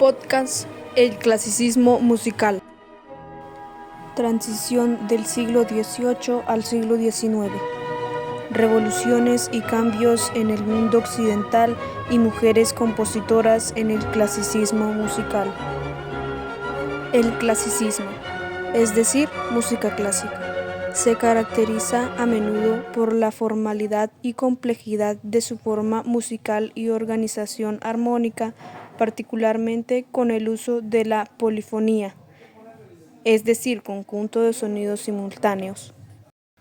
Podcast El clasicismo musical. Transición del siglo XVIII al siglo XIX. Revoluciones y cambios en el mundo occidental y mujeres compositoras en el clasicismo musical. El clasicismo, es decir, música clásica, se caracteriza a menudo por la formalidad y complejidad de su forma musical y organización armónica, particularmente con el uso de la polifonía, es decir, conjunto de sonidos simultáneos.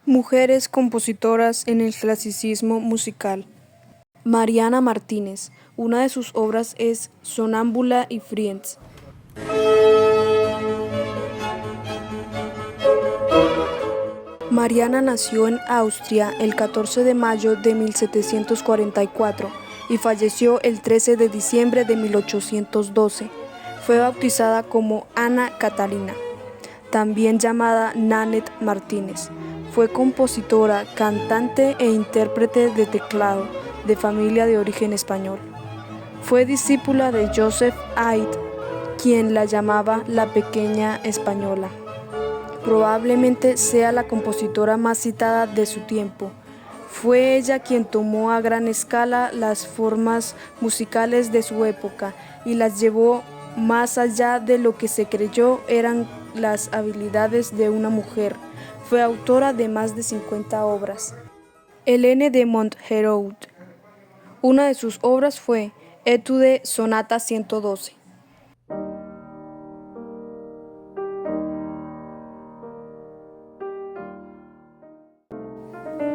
Mujeres compositoras en el clasicismo musical. Mariana Martínez, una de sus obras es Sonámbula y Friends. Mariana nació en Austria el 14 de mayo de 1744 y falleció el 13 de diciembre de 1812. Fue bautizada como Ana Catalina, también llamada Nanette Martínez. Fue compositora, cantante e intérprete de teclado, de familia de origen español. Fue discípula de Joseph Haydn, quien la llamaba la pequeña española. Probablemente sea la compositora más citada de su tiempo. Fue ella quien tomó a gran escala las formas musicales de su época y las llevó más allá de lo que se creyó eran las habilidades de una mujer. Fue autora de más de 50 obras. Helene de Montgerou. Una de sus obras fue Etude Sonata 112.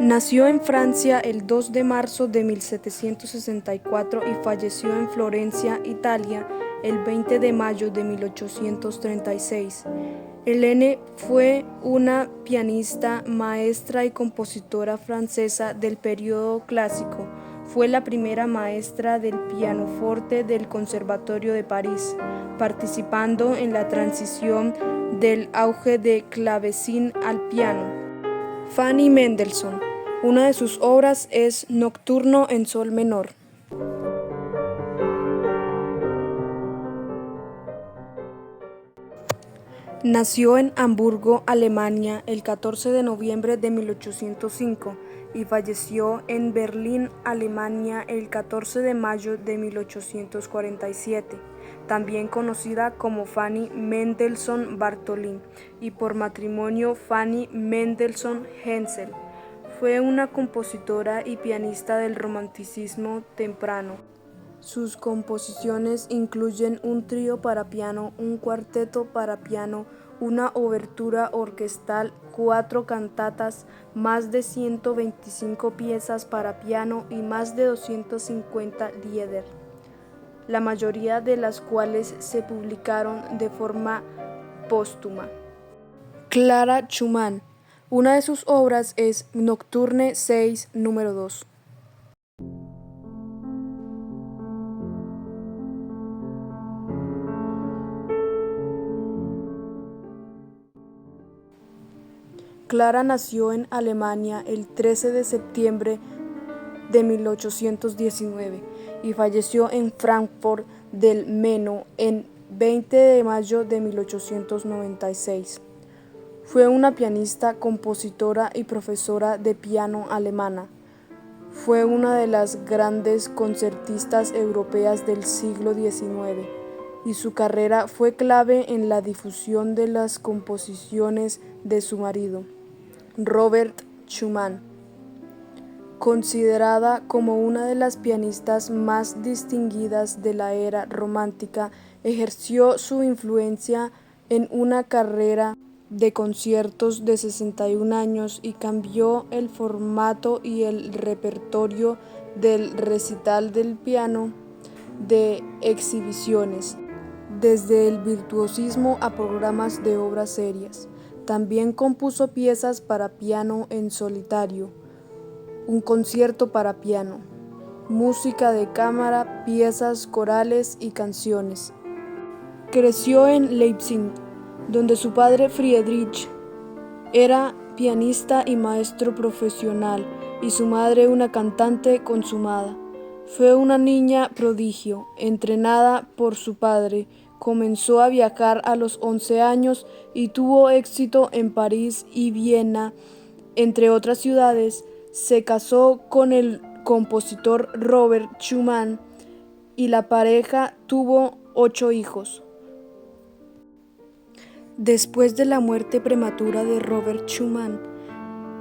Nació en Francia el 2 de marzo de 1764 y falleció en Florencia, Italia, el 20 de mayo de 1836. Helene fue una pianista, maestra y compositora francesa del periodo clásico. Fue la primera maestra del pianoforte del Conservatorio de París, participando en la transición del auge del clavecín al piano. Fanny Mendelssohn. Una de sus obras es Nocturno en sol menor. Nació en Hamburgo, Alemania, el 14 de noviembre de 1805 y falleció en Berlín, Alemania, el 14 de mayo de 1847. También conocida como Fanny Mendelssohn Bartholin y por matrimonio Fanny Mendelssohn Hensel. Fue una compositora y pianista del romanticismo temprano. Sus composiciones incluyen un trío para piano, un cuarteto para piano, una obertura orquestal, 4 cantatas, más de 125 piezas para piano y más de 250 lieder, la mayoría de las cuales se publicaron de forma póstuma. Clara Schumann. Una de sus obras es Nocturne 6, número 2. Clara nació en Alemania el 13 de septiembre de 1819 y falleció en Frankfurt del Meno el 20 de mayo de 1896. Fue una pianista, compositora y profesora de piano alemana. Fue una de las grandes concertistas europeas del siglo XIX y su carrera fue clave en la difusión de las composiciones de su marido, Robert Schumann. Considerada como una de las pianistas más distinguidas de la era romántica, ejerció su influencia en una carrera de conciertos de 61 años y cambió el formato y el repertorio del recital del piano de exhibiciones, desde el virtuosismo a programas de obras serias. También compuso piezas para piano en solitario, un concierto para piano, música de cámara, piezas corales y canciones. Creció en Leipzig, donde su padre Friedrich era pianista y maestro profesional, y su madre una cantante consumada. Fue una niña prodigio, entrenada por su padre. Comenzó a viajar a los 11 años y tuvo éxito en París y Viena, entre otras ciudades. Se casó con el compositor Robert Schumann y la pareja tuvo 8 hijos. Después de la muerte prematura de Robert Schumann,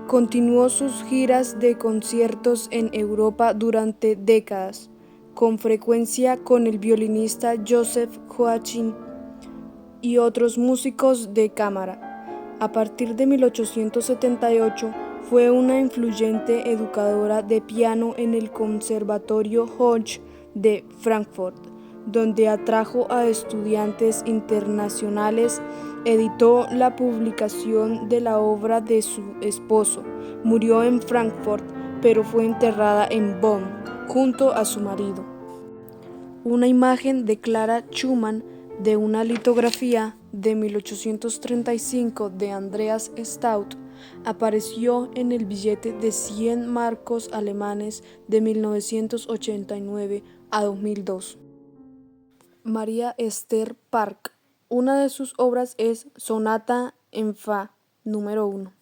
continuó sus giras de conciertos en Europa durante décadas, con frecuencia con el violinista Joseph Joachim y otros músicos de cámara. A partir de 1878 fue una influyente educadora de piano en el Conservatorio Hodge de Frankfurt, donde atrajo a estudiantes internacionales. Editó la publicación de la obra de su esposo. Murió en Frankfurt, pero fue enterrada en Bonn junto a su marido. Una imagen de Clara Schumann de una litografía de 1835 de Andreas Stout apareció en el billete de 100 marcos alemanes de 1989 a 2002. María Esther Park. Una de sus obras es Sonata en Fa, número 1.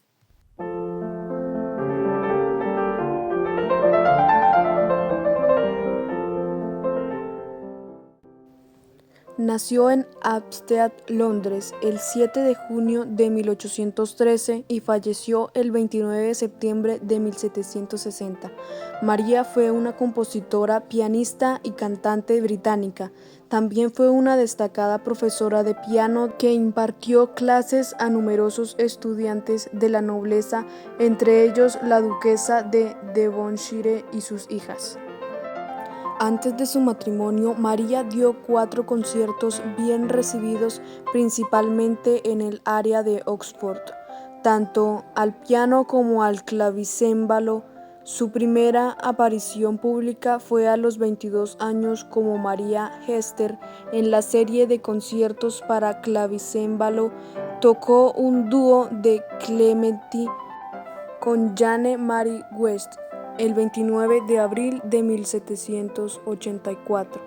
Nació en Hampstead, Londres, el 7 de junio de 1813 y falleció el 29 de septiembre de 1760. María fue una compositora, pianista y cantante británica. También fue una destacada profesora de piano que impartió clases a numerosos estudiantes de la nobleza, entre ellos la duquesa de Devonshire y sus hijas. Antes de su matrimonio, María dio 4 conciertos bien recibidos, principalmente en el área de Oxford, tanto al piano como al clavicémbalo. Su primera aparición pública fue a los 22 años como María Hester en la serie de conciertos para clavicémbalo. Tocó un dúo de Clementi con Jane Marie West el 29 de abril de 1784.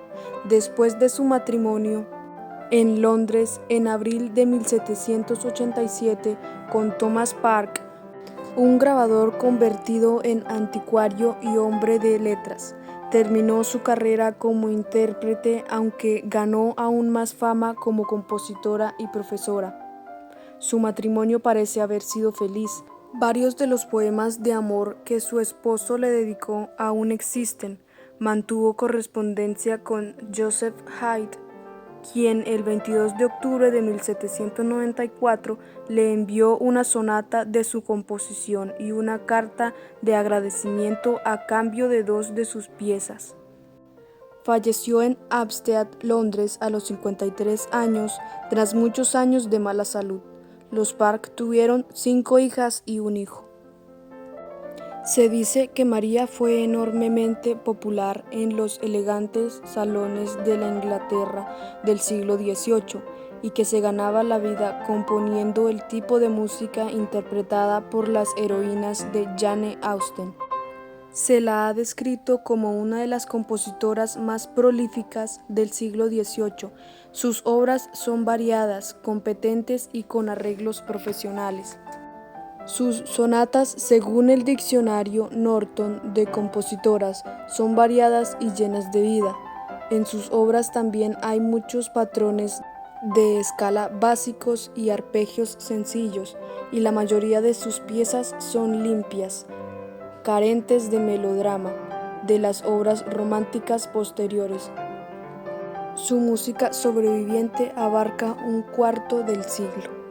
Después de su matrimonio en Londres, en abril de 1787, con Thomas Park, un grabador convertido en anticuario y hombre de letras. Terminó su carrera como intérprete, aunque ganó aún más fama como compositora y profesora. Su matrimonio parece haber sido feliz. Varios de los poemas de amor que su esposo le dedicó aún existen. Mantuvo correspondencia con Joseph Haydn, quien el 22 de octubre de 1794 le envió una sonata de su composición y una carta de agradecimiento a cambio de 2 de sus piezas. Falleció en Hampstead, Londres, a los 53 años, tras muchos años de mala salud. Los Park tuvieron 5 hijas y un hijo. Se dice que María fue enormemente popular en los elegantes salones de la Inglaterra del siglo XVIII y que se ganaba la vida componiendo el tipo de música interpretada por las heroínas de Jane Austen. Se la ha descrito como una de las compositoras más prolíficas del siglo XVIII. Sus obras son variadas, competentes y con arreglos profesionales. Sus sonatas, según el diccionario Norton de compositoras, son variadas y llenas de vida. En sus obras también hay muchos patrones de escala básicos y arpegios sencillos, y la mayoría de sus piezas son limpias, carentes de melodrama, de las obras románticas posteriores. Su música sobreviviente abarca un cuarto del siglo.